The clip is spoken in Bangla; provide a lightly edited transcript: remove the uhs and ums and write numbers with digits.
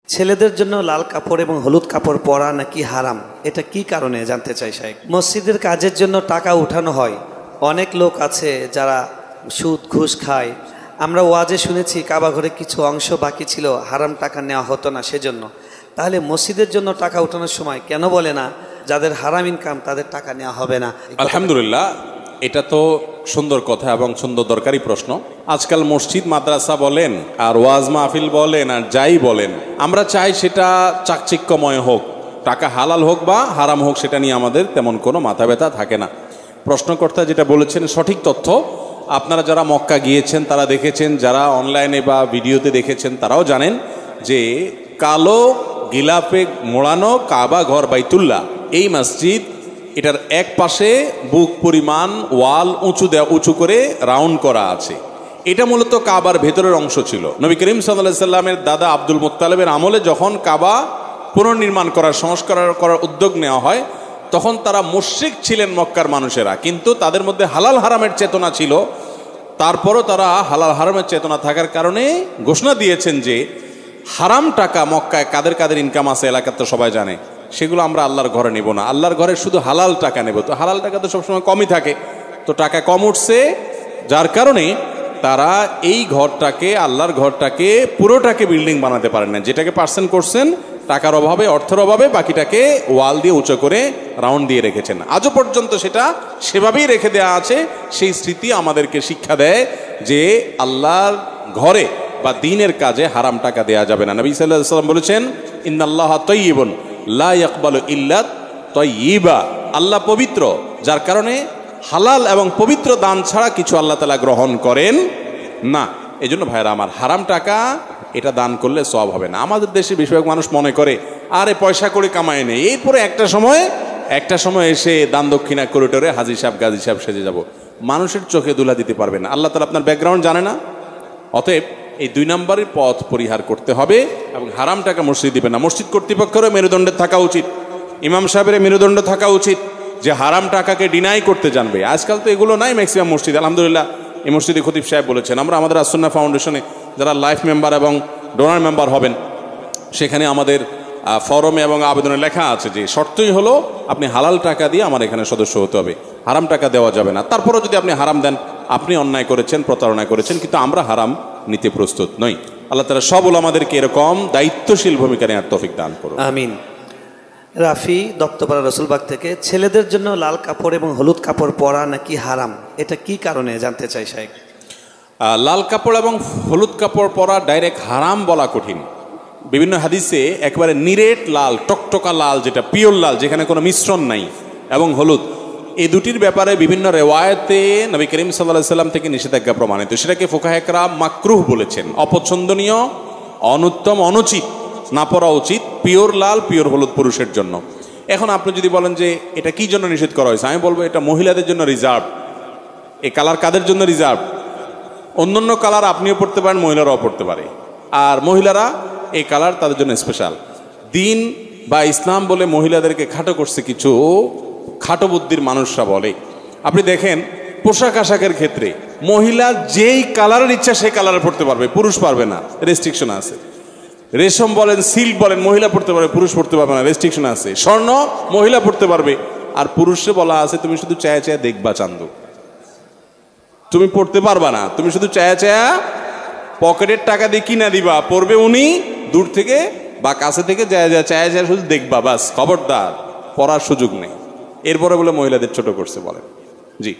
ছেলেদের জন্য লাল কাপড় এবং হলুদ কাপড় পরা নাকি হারাম, এটা কি কারণে জানতে চাই শাইখ। মসজিদের কাজের জন্য টাকা উঠানো হয়, অনেক লোক আছে যারা সুদ ঘুষ খায়। আমরা ওয়াজে শুনেছি কাবা ঘরে কিছু অংশ বাকি ছিল, হারাম টাকা নেওয়া হতো না সেজন্য। তাহলে মসজিদের জন্য টাকা উঠানোর সময় কেন বলে না যাদের হারাম ইনকাম তাদের টাকা নেওয়া হবে না? আলহামদুলিল্লাহ, এটা তো সুন্দর কথা এবং সুন্দর দরকারি প্রশ্ন। আজকাল মসজিদ মাদ্রাসা বলেন আর ওয়াজ মাহফিল বলেন আর যাই বলেন, আমরা চাই সেটা চাকচিক্যময় হোক, টাকা হালাল হোক বা হারাম হোক, সেটা নিয়ে আমাদের তেমন কোনো মাথা ব্যথা থাকে না। প্রশ্নকর্তা যেটা বলেছেন সঠিক তথ্য। আপনারা যারা মক্কা গিয়েছেন তারা দেখেছেন, যারা অনলাইনে বা ভিডিওতে দেখেছেন তারাও জানেন যে কালো গিলাপে মোড়ানো কাবা ঘর বাইতুল্লাহ, এই মসজিদ, এটার এক পাশে বুক পরিমাণ ওয়াল উঁচু করে রাউন্ড করা আছে। এটা মূলত কাবার ভেতরের অংশ ছিল। নবী করিম সাল্লাল্লাহু আলাইহি সাল্লামের দাদা আব্দুল মুত্তালিবের আমলে যখন কাবা পুনর্নির্মাণ করার সংস্কার করার উদ্যোগ নেওয়া হয়, তখন তারা মুশরিক ছিলেন মক্কার মানুষেরা, কিন্তু তাদের মধ্যে হালাল হারামের চেতনা ছিল। তারপরও তারা হালাল হারামের চেতনা থাকার কারণে ঘোষণা দিয়েছেন যে হারাম টাকা মক্কায় কাদের কাদের ইনকাম আছে এলাকার তো সবাই জানে, সেগুলো আমরা আল্লাহর ঘরে নেব না, আল্লাহর ঘরে শুধু হালাল টাকা নেব। তো হালাল টাকা তো সবসময় কমই থাকে, তো টাকা কম উঠছে, যার কারণে তারা এই ঘরটাকে, আল্লাহর ঘরটাকে পুরোটাকে বিল্ডিং বানাতে পারেন না। যেটাকে পার্সেন্ট করছেন টাকার অভাবে, অর্থের অভাবে, বাকিটাকে ওয়াল দিয়ে উঁচু করে রাউন্ড দিয়ে রেখেছেন। আজও পর্যন্ত সেটা সেভাবেই রেখে দেওয়া আছে। সেই স্মৃতি আমাদেরকে শিক্ষা দেয় যে আল্লাহর ঘরে বা দ্বীনের কাজে হারাম টাকা দেয়া যাবে না। নবী সাল্লাল্লাহু আলাইহি ওয়াসাল্লাম বলেছেন, ইন্নাল্লাহা তাইয়্যিবুন লা ইয়াকবালু ইল্লা তাইয়্যিবা, আল্লাহ পবিত্র, যার কারণে হালাল এবং পবিত্র দান ছাড়া কিছু আল্লাহ তাআলা গ্রহণ করেন না। এজন্য ভাইরা আমার, হারাম টাকা এটা দান করলে সওয়াব হবে না। আমাদের দেশে বেশিরভাগ মানুষ মনে করে আরে পয়সা করে কামায় নেই, এরপরে একটা সময় এসে দান দক্ষিণা করিডোরে হাজী সাহেব গাজী সাহেব সেজে যাব। মানুষের চোখে দুলা দিতে পারবে না। আল্লাহ তাআলা আপনার ব্যাকগ্রাউন্ড জানে না। অতএব এই 2 নম্বরের পথ পরিহার করতে হবে এবং হারাম টাকা মসজিদ দিবে না। মসজিদ কর্তৃপক্ষেরও মেরুদণ্ড থাকা উচিত, ইমাম সাহেবের মেরুদণ্ড থাকা উচিত যে হারাম টাকাকে ডিনাই করতে জানবে। আজকাল তো এগুলো নাই ম্যাক্সিমাম মসজিদ। আলহামদুলিল্লাহ, এই মসজিদে খতিব সাহেব বলেছেন, আমরা আমাদের আসুন্নাহ ফাউন্ডেশনে যারা লাইফ মেম্বার এবং ডোনার মেম্বার হবেন, সেখানে আমাদের ফরমে এবং আবেদনে লেখা আছে যে শর্তই হলো আপনি হালাল টাকা দিয়ে আমার এখানে সদস্য হতে হবে, হারাম টাকা দেওয়া যাবে না। তারপরও যদি আপনি হারাম দেন, আপনি অন্যায় করেছেন, প্রতারণা করেছেন, কিন্তু আমরা হারাম নিতে প্রস্তুত নই। আল্লাহ তাআলা সব উলামাদেরকে এরকম দায়িত্বশীল ভূমিকা নেওয়ার তৌফিক দান করুন। আমিন। রাফি দত্তপাড়া রসুলবাগ থেকে, ছেলেদের জন্য লাল কাপড় এবং হলুদ কাপড় পরা নাকি হারাম, এটা কি কারণে জানতে চাই শাইখ। লাল কাপড় এবং হলুদ কাপড় পরা ডাইরেক্ট হারাম বলা কঠিন। বিভিন্ন হাদিসে একেবারে নিরেট লাল, টকটকা লাল, যেটা পিওর লাল, যেখানে কোনো মিশ্রণ নাই, এবং হলুদ, এই দুটির ব্যাপারে বিভিন্ন রেওয়ায়েতে নবী করিম সাল্লাল্লাহু আলাইহি সাল্লাম থেকে নিষেধাজ্ঞা প্রমাণিত। সেটাকে ফুকাহে কেরাম মাকরুহ বলেছেন, অপছন্দনীয়, অনুত্তম, অনুচিত, না পরা উচিত। পিওর লাল, পিওর হলুদ পুরুষের জন্য। এখন আপনি যদি বলেন যে এটা কি জন্য নিষেধ করা হয়েছে, আমি বলবো এটা মহিলাদের জন্য রিজার্ভ। এই কালার কাদের জন্য রিজার্ভ? অন্যান্য কালার আপনিও পড়তে পারেন, মহিলারাও পড়তে পারে, আর মহিলারা এই কালার তাদের জন্য স্পেশাল। দিন বা ইসলাম বলে মহিলাদেরকে খাটো করছে কিছু খাটো বুদ্ধির মানুষরা বলে। আপনি দেখেন পোশাক আশাকের ক্ষেত্রে মহিলা যেই কালারের ইচ্ছা সেই কালারে পড়তে পারবে, পুরুষ পারবে না, রেস্ট্রিকশন আছে। রেশম বলেন, সিল্ক বলেন, মহিলা পড়তে পারবে, পুরুষ পড়তে পারবে না, রেস্ট্রিকশন আছে। স্বর্ণ মহিলা পড়তে পারবে, আর পুরুষে বলা আছে তুমি শুধু চায়া চায়া দেখবা চান্দু, তুমি পড়তে পারবা না, তুমি শুধু চায়া চায়া পকেটের টাকা দিয়ে কিনা দিবা, পড়বে উনি দূর থেকে বা কাছে থেকে চায়া চায়া শুধু দেখবা, বাস, খবরদার, পড়ার সুযোগ নেই। এরপরে বলে মহিলাদের ছোট করছে বলেন। জি।